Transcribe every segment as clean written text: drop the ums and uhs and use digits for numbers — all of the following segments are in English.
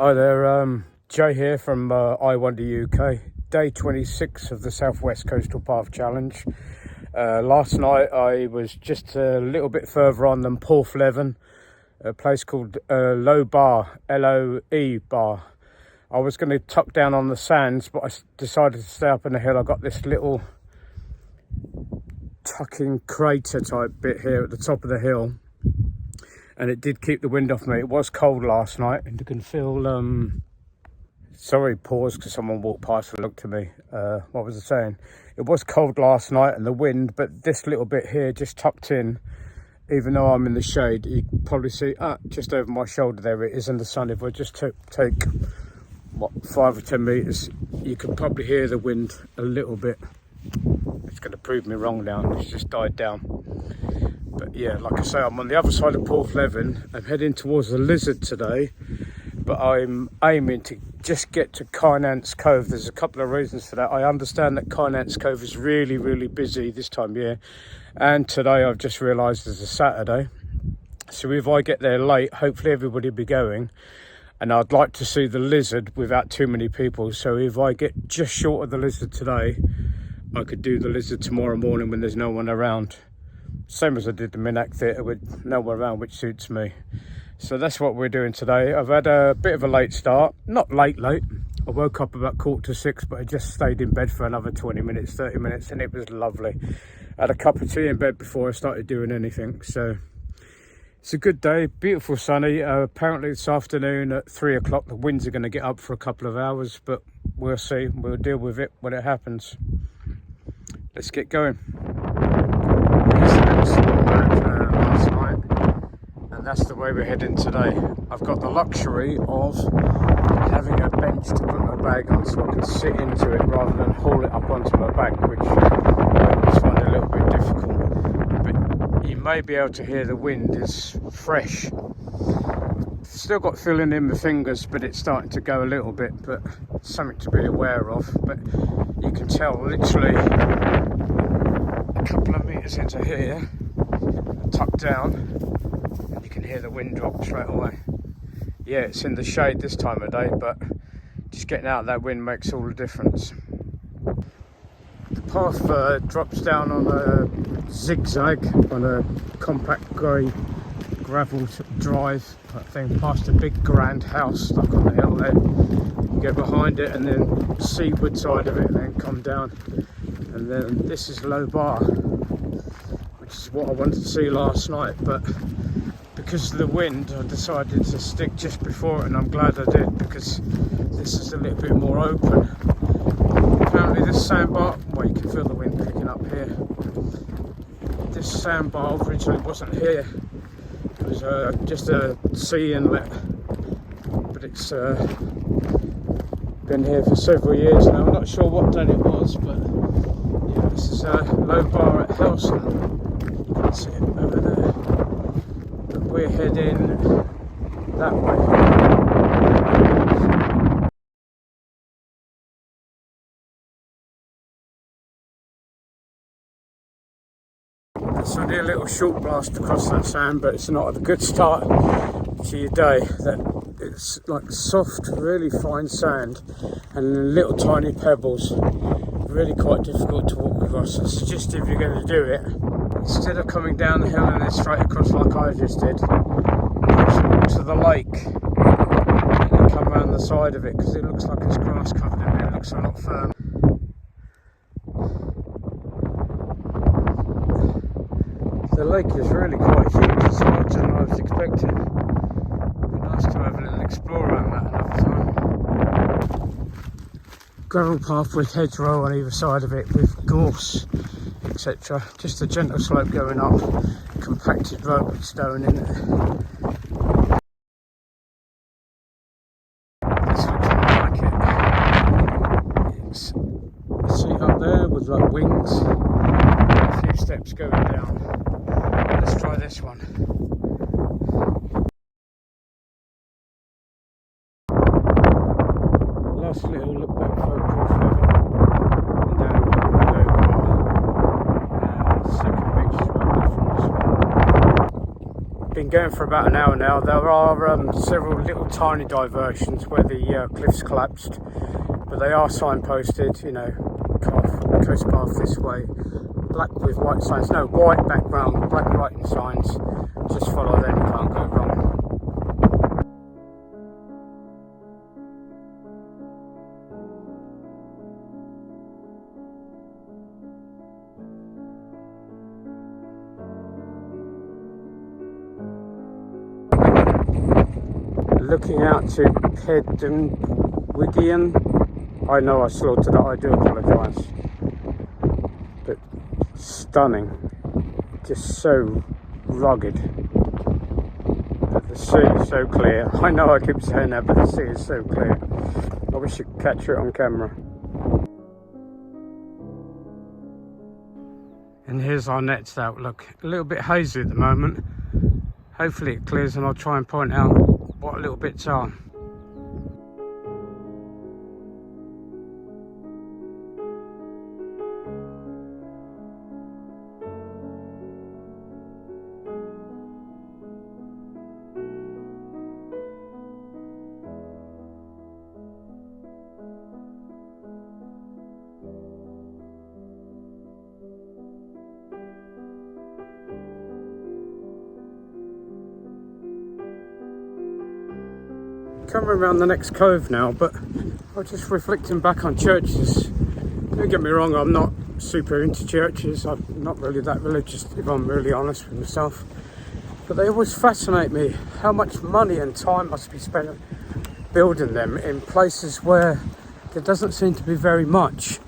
Hi there, Jay here from I Wonder UK, day 26 of the Southwest Coastal Path Challenge. Last night I was just a little bit further on than Porthleven, a place called Low Bar, L-O-E Bar. I was going to tuck down on the sands, but I decided to stay up on the hill. I got this little tucking crater type bit here at the top of the hill. And it did keep the wind off me. It was cold last night, and you can feel, sorry, pause, because someone walked past and looked at me. What was I saying? It was cold last night and the wind, but this little bit here just tucked in, even though I'm in the shade, you can probably see, just over my shoulder there it is in the sun. If I just take, what, 5 or 10 metres, you can probably hear the wind a little bit. It's going to prove me wrong now, it's just died down. But yeah, like I say, I'm on the other side of Porthleven. I'm heading towards the Lizard today, but I'm aiming to just get to Kynance Cove. There's a couple of reasons for that. I understand that Kynance Cove is really, really busy this time of year. And today I've just realised it's a Saturday. So if I get there late, hopefully everybody will be going. And I'd like to see the Lizard without too many people. So if I get just short of the Lizard today, I could do the Lizard tomorrow morning when there's no one around. Same as I did the Minehead Theatre with no one around, which suits me. So that's what we're doing today. I've had a bit of a late start. Not late. I woke up about 5:45, but I just stayed in bed for another 20 minutes, 30 minutes, and it was lovely. I had a cup of tea in bed before I started doing anything. So it's a good day, beautiful sunny. Apparently this afternoon at 3 o'clock, the winds are going to get up for a couple of hours, but we'll see. We'll deal with it when it happens. Let's get going. Last night, and that's the way we're heading today. I've got the luxury of having a bench to put my bag on, so I can sit into it rather than haul it up onto my back, which I always find a little bit difficult. But you may be able to hear the wind is fresh. Still got feeling in my fingers, but it's starting to go a little bit, but something to be aware of. But you can tell literally a couple of metres into here, tucked down, and you can hear the wind drop straight away. Yeah, it's in the shade this time of day, but just getting out of that wind makes all the difference. The path drops down on a zigzag on a compact grey gravel drive type thing, past a big grand house stuck on the hill there. You go behind it and then seaward side of it and then come down. And then this is Low Bar, which is what I wanted to see last night, but because of the wind I decided to stick just before it, and I'm glad I did, because this is a little bit more open. Apparently this sandbar, well, you can feel the wind picking up here. This sandbar originally wasn't here. It was just a sea inlet, but it's been here for several years now. I'm not sure what date it was, but yeah, this is Low Bar at Helston. You can see it over there. But we're heading that way. It's only a little short blast across that sand, but it's not a good start to your day. It's like soft, really fine sand and little tiny pebbles. Really quite difficult to walk across. I suggest if you're going to do it, instead of coming down the hill and then straight across like I just did, walk to the lake and then come around the side of it, because it looks like it's grass covered in it. It looks a lot firm. The lake is really quite huge. It's larger than I was expecting. It'd be nice to have a little explore around that another time. Gravel path with hedgerow on either side of it, with gorse, etc. Just a gentle slope going up, compacted road with stone in it. This looks like it. It's a seat up there with like wings, a few steps going down. Let's try this one. Last little look back for Porthleven, and down Low Bar. Second picture's well different. This one. going for about an hour now. There are several little tiny diversions where the cliffs collapsed, but they are signposted, you know, coast path this way, black with white signs, no, white background, black writing signs, just follow them, you can't go wrong. Looking out to Peddenwigian. I know I slaughtered it, I do apologise. But stunning. Just so rugged. But the sea is so clear. I know I keep saying that, but the sea is so clear. I wish you could capture it on camera. And here's our next outlook. A little bit hazy at the moment. Hopefully it clears and I'll try and point out what little bits are. Coming around the next cove now, but I'm just reflecting back on churches. Don't get me wrong, I'm not super into churches. I'm not really that religious, if I'm really honest with myself. But they always fascinate me, how much money and time must be spent building them in places where there doesn't seem to be very much.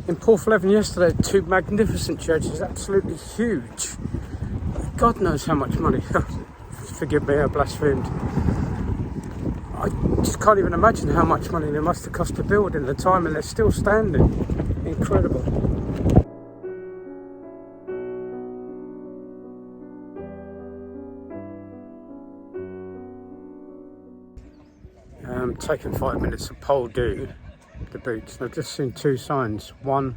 In Porthleven yesterday, 2 magnificent churches, absolutely huge. God knows how much money. Forgive me, I blasphemed. I just can't even imagine how much money they must have cost to build in the time, and they're still standing. Incredible. Taking 5 minutes of pole due the beach. I've just seen 2 signs. One,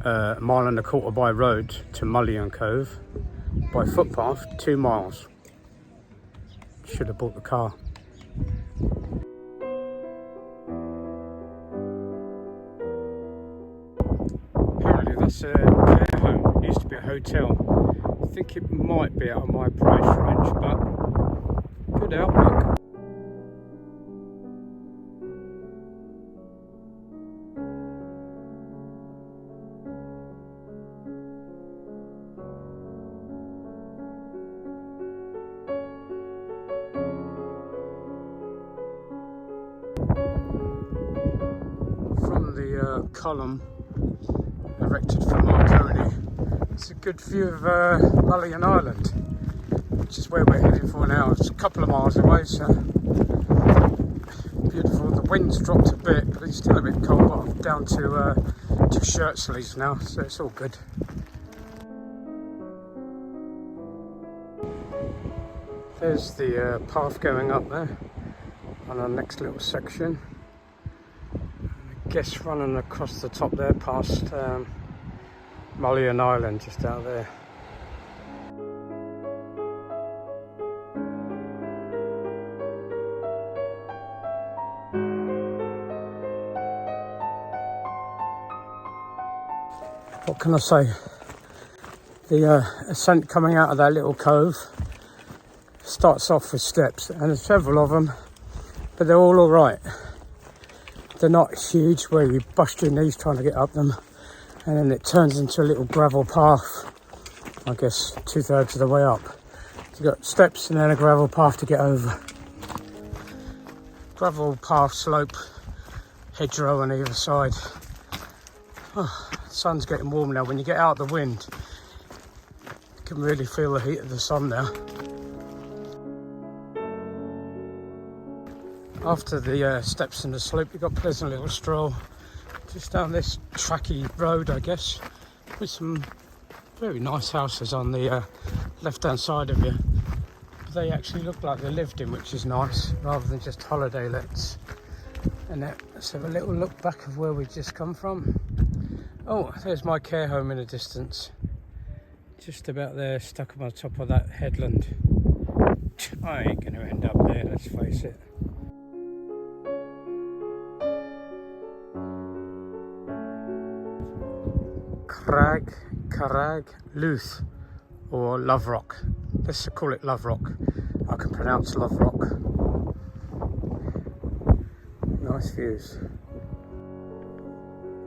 a mile and a quarter by road to Mullion Cove. By footpath, 2 miles. Should have bought the car. Apparently that's a care home. It used to be a hotel. I think it might be out of my price range, but good outlook. Column erected from Marconi. It's a good view of Mullion Island, which is where we're heading for now. It's a couple of miles away, so beautiful. The wind's dropped a bit, but it's still a bit cold. But I'm down to shirt sleeves now, so it's all good. There's the path going up there on our next little section. Guess running across the top there past Mullion Island, just out there. What can I say? The ascent coming out of that little cove starts off with steps, and there's several of them, but they're all right. They're not huge where you bust your knees trying to get up them, and then it turns into a little gravel path, I guess 2/3 of the way up. You've got steps and then a gravel path to get over. Gravel path, slope, hedgerow on either side. Oh, the sun's getting warm now. When you get out of the wind, you can really feel the heat of the sun now. After the steps and the slope, you've got a pleasant little stroll just down this tracky road, I guess, with some very nice houses on the left hand side of you. But they actually look like they lived in, which is nice, rather than just holiday lets. And let's have a little look back of where we just come from. Oh, there's my care home in the distance, just about there, stuck on the top of that headland. I ain't going to end up there, let's face it. Carrag Luth, or Love Rock. Let's call it Love Rock. I can pronounce Love Rock. Nice views.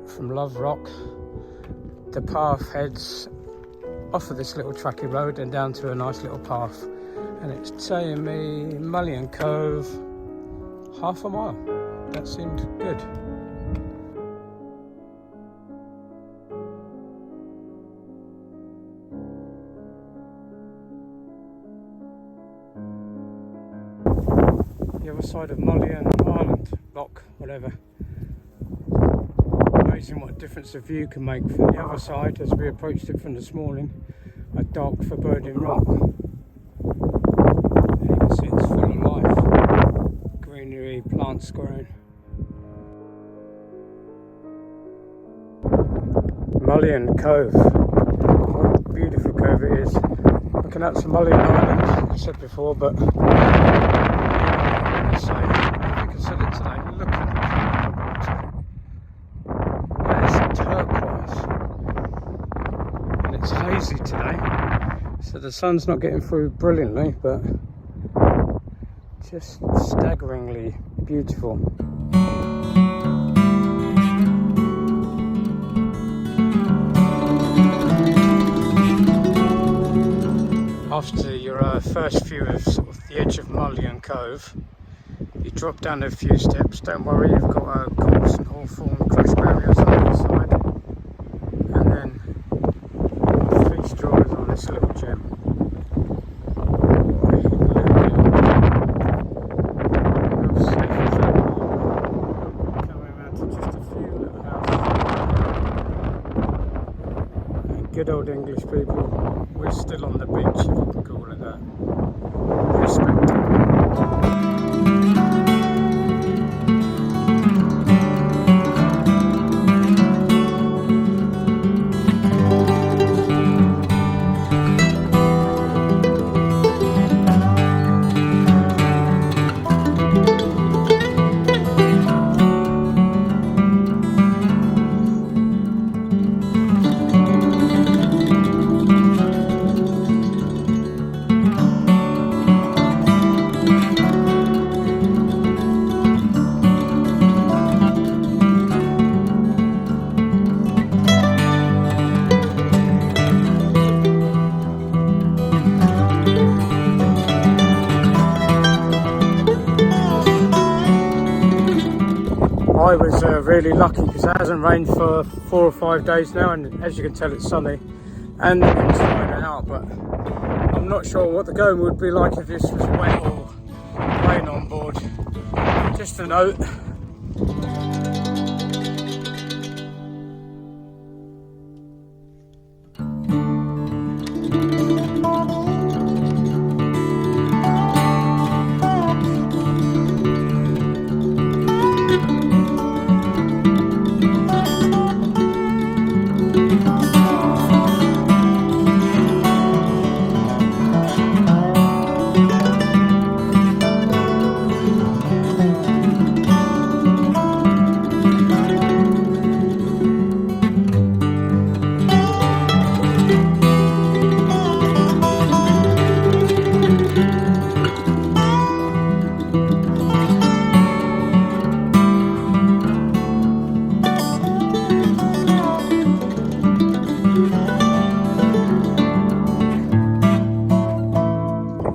From Love Rock, the path heads off of this little tracky road and down to a nice little path. And it's taking me Mullion Cove, half a mile. That seemed good. The other side of Mullion Island, Lock, whatever. Amazing what a difference a view can make from the other side as we approached it from this morning. A dark foreboding rock. And you can see it's full of life. Greenery, plants growing. Mullion Cove. What a beautiful cove it is. Looking out to Mullion Island, like I said before, but I think I said it today. Look at the water. That is turquoise. And it's hazy today. So the sun's not getting through brilliantly, but just staggeringly beautiful. After your first view of sort of the edge of Mullion Cove, you drop down a few steps. Don't worry, you've got gorse and hawthorn crash barriers on the side, and then feast drawers on this little gem. How safe is that? Coming around to just a few little houses. And good old English people. We're still on the beach, if you can call it that. Respect. I was really lucky because it hasn't rained for 4 or 5 days now, and as you can tell it's sunny and the wind's flying out, but I'm not sure what the going would be like if this was wet or rain on board. Just a note.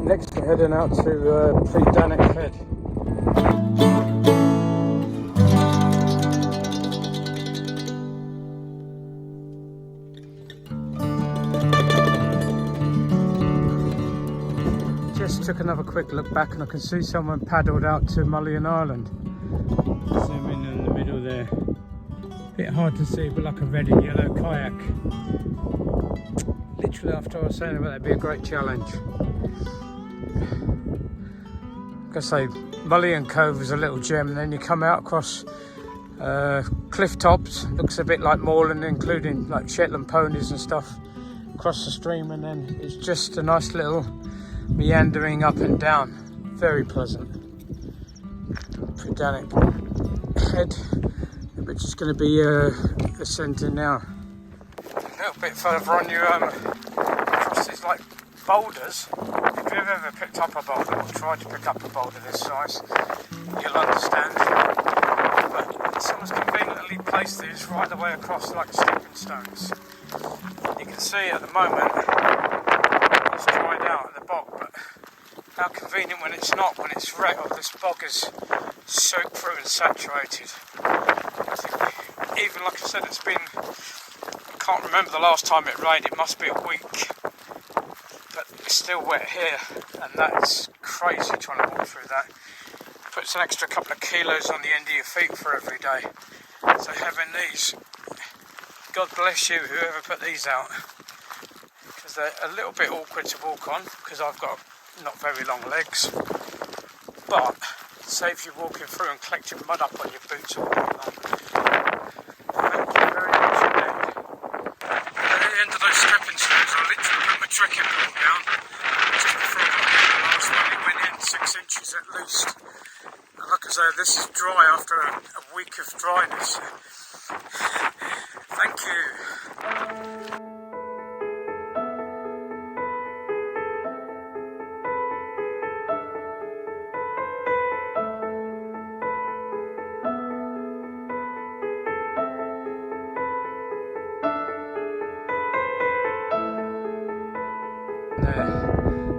Next we're heading out to Kynance Head. Just took another quick look back and I can see someone paddled out to Mullion Island. Zoom in the middle there. Bit hard to see, but like a red and yellow kayak. Literally after I was saying about that'd be a great challenge. Like I say, Mullion Cove is a little gem, and then you come out across cliff tops. Looks a bit like moorland, including like Shetland ponies and stuff across the stream, and then it's just a nice little meandering up and down. Very pleasant. Pedantic head, which is going to be ascending now. A little bit further on, you across these like boulders. If you've ever picked up a boulder or tried to pick up a boulder this size, you'll understand. But someone's conveniently placed these right the way across like stepping stones. You can see at the moment it's dried out at the bog, but how convenient when it's not, when it's red, or this bog is soaked through and saturated. I think, even like I said, it's been, I can't remember the last time it rained, it must be a week, but it's still wet here, and that's crazy trying to walk through that. Puts an extra couple of kilos on the end of your feet for every day. So having these, God bless you whoever put these out, because they're a little bit awkward to walk on, because I've got not very long legs, but saves you walking through and collecting mud up on your boots all day long. Thank you very much indeed. At the end of those stepping stones, I literally put my trekking pole down just before I got here. The last one it went in 6 inches at least. And like I say, this is dry after a week of dryness. Thank you.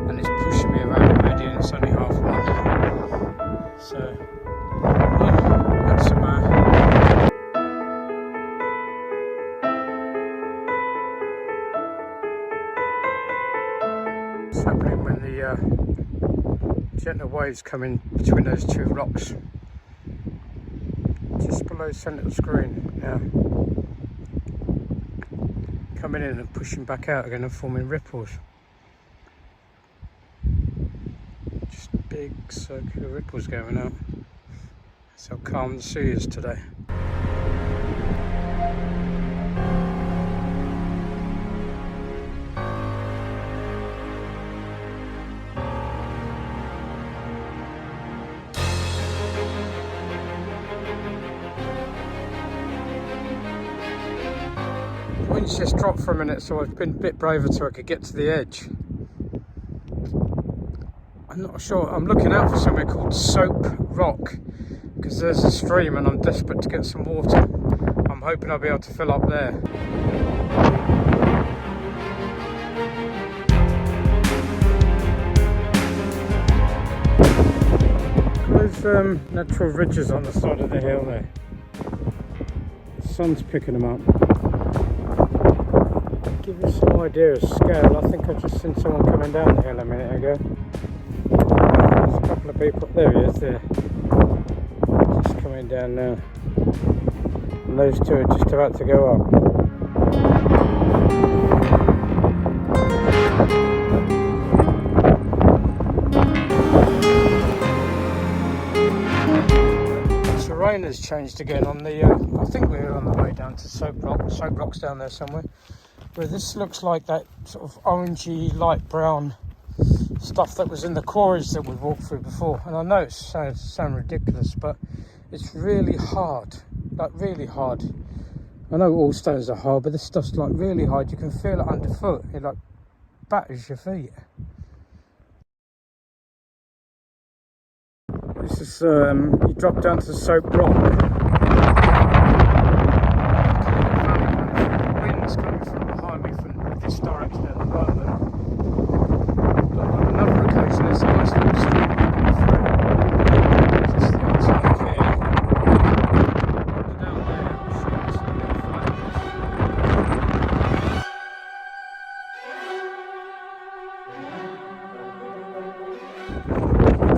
And it's pushing me around already, and it's only 1:30. So yeah, that's some what's happening when the gentle waves come in between those two rocks just below the centre of the screen now, coming in and pushing back out again and forming ripples. Big circular ripples going out. That's how calm the sea is today. The wind's just dropped for a minute, so I've been a bit braver so I could get to the edge. I'm not sure, I'm looking out for somewhere called Soap Rock, because there's a stream and I'm desperate to get some water. I'm hoping I'll be able to fill up there. Those natural ridges on the side of the hill there. The sun's picking them up. To give you some idea of scale, I think I've just seen someone coming down the hill a minute ago. There's a couple of people, there he is there, just coming down now, and those two are just about to go up. The terrain has changed again on the, I think we're on the way down to Soap Rock's down there somewhere, where this looks like that sort of orangey light brown stuff that was in the quarries that we walked through before. And I know it sounds ridiculous, but it's really hard, like really hard. I know all stones are hard, but this stuff's like really hard. You can feel it underfoot. It like batters your feet. This is you drop down to the Soap Rock. The wind's coming from behind me from this direction at the moment. There's a nice little stream running through just the outside of here. Down there, I'll show you some little flags.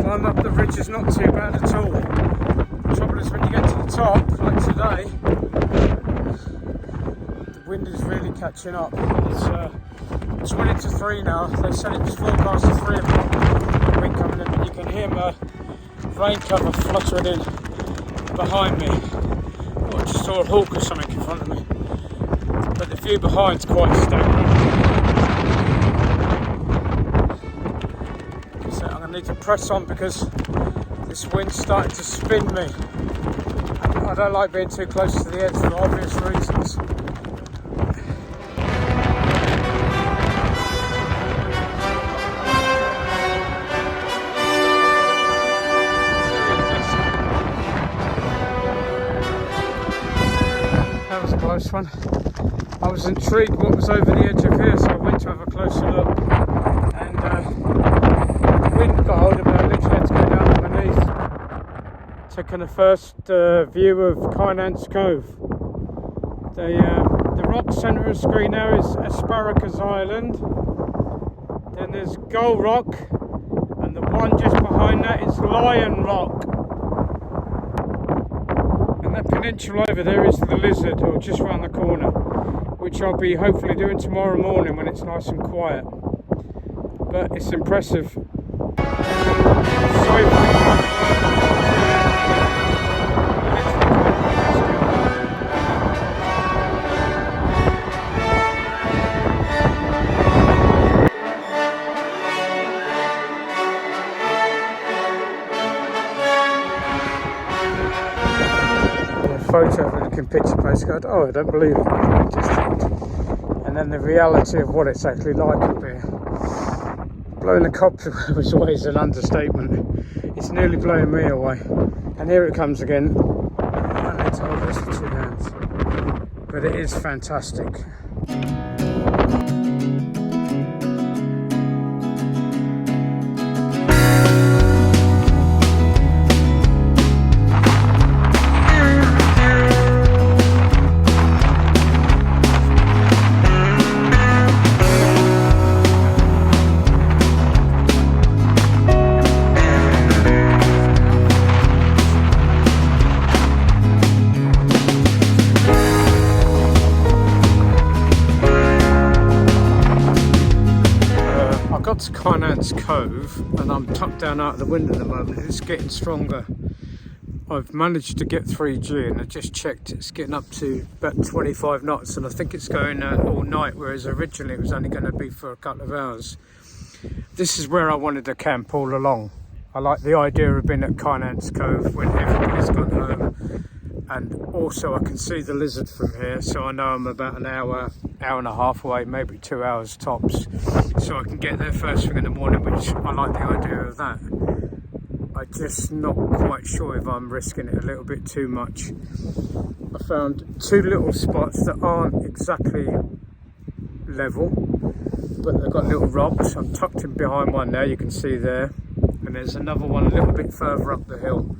Climb up the ridge is not too bad at all. The trouble is when you get to the top, like today, the wind is really catching up. It's 20 to 3 now. They said it was forecast to 3 o'clock. Wind coming in, and you can hear my rain cover fluttering in behind me. I just saw a hawk or something in front of me, but the view behind's quite staggering. need to press on because this wind's starting to spin me. I don't like being too close to the edge for obvious reasons. That was a close one. I was intrigued what was over the edge of here, so I went to have a closer look. And the wind got hold of me. I literally had to go down underneath. Taking a first view of Kynance Cove. The rock centre of the screen now is Asparagus Island. Then there's Gull Rock, and the one just behind that is Lion Rock. And that peninsula over there is the Lizard, or just round the corner, which I'll be hopefully doing tomorrow morning when it's nice and quiet. But it's impressive. Photo of a looking picture postcard. Oh, I don't believe it. And then the reality of what it's actually like up here. Blowing the cops away was always an understatement. It's nearly blowing me away. And here it comes again. I need to hold this with 2 hands. But it is fantastic. To Kynance Cove, and I'm tucked down out of the wind at the moment. It's getting stronger. I've managed to get 3G, and I just checked, it's getting up to about 25 knots, and I think it's going all night, whereas originally it was only going to be for a couple of hours. This is where I wanted to camp all along. I like the idea of being at Kynance Cove when everybody's gone home, and also I can see the Lizard from here, so I know I'm about an hour and a half away, maybe 2 hours tops, so I can get there first thing in the morning, which I like the idea of that. I'm just not quite sure if I'm risking it a little bit too much. I found 2 little spots that aren't exactly level, but they've got little rocks. I'm tucked in behind one there, you can see there, and there's another one a little bit further up the hill.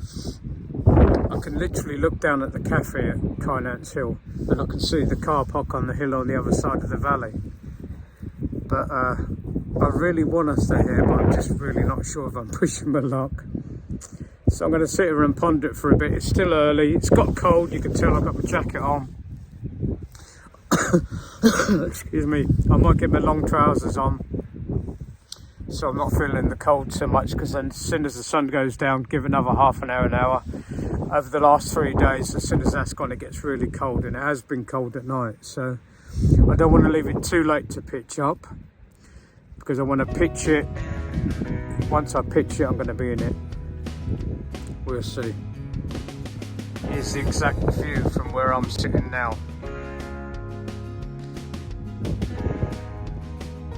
I can literally look down at the cafe at Kynance Hill, and I can see the car park on the hill on the other side of the valley. But I really want to stay here, but I'm just really not sure if I'm pushing my luck. So I'm going to sit here and ponder it for a bit. It's still early, it's got cold, you can tell I've got my jacket on. Excuse me, I might get my long trousers on, so I'm not feeling the cold so much, because then as soon as the sun goes down, give another half an hour. Over the last 3 days, as soon as that's gone, it gets really cold, and it has been cold at night. So I don't want to leave it too late to pitch up, because I want to pitch it. Once I pitch it, I'm going to be in it. We'll see. Here's the exact view from where I'm sitting now.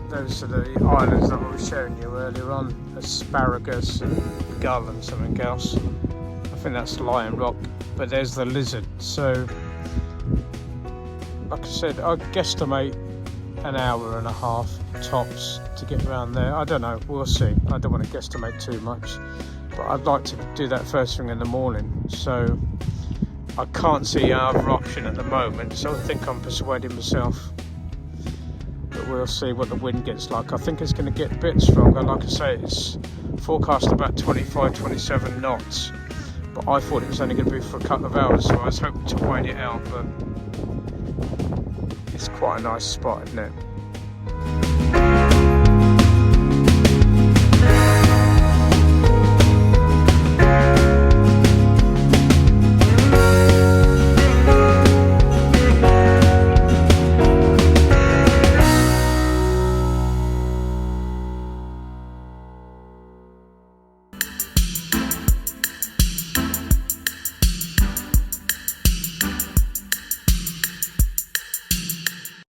Those are the islands that I was showing you earlier on. Asparagus and Gull and something else. I think that's Lion Rock, but there's the Lizard. So, like I said, I'd guesstimate an hour and a half tops to get around there. I don't know, we'll see. I don't want to guesstimate too much, but I'd like to do that first thing in the morning. So I can't see our option at the moment, so I think I'm persuading myself. But we'll see what the wind gets like. I think it's going to get a bit stronger. Like I say, it's forecast about 25-27 knots. But I thought it was only going to be for a couple of hours, so I was hoping to wait it out. But it's quite a nice spot, isn't it?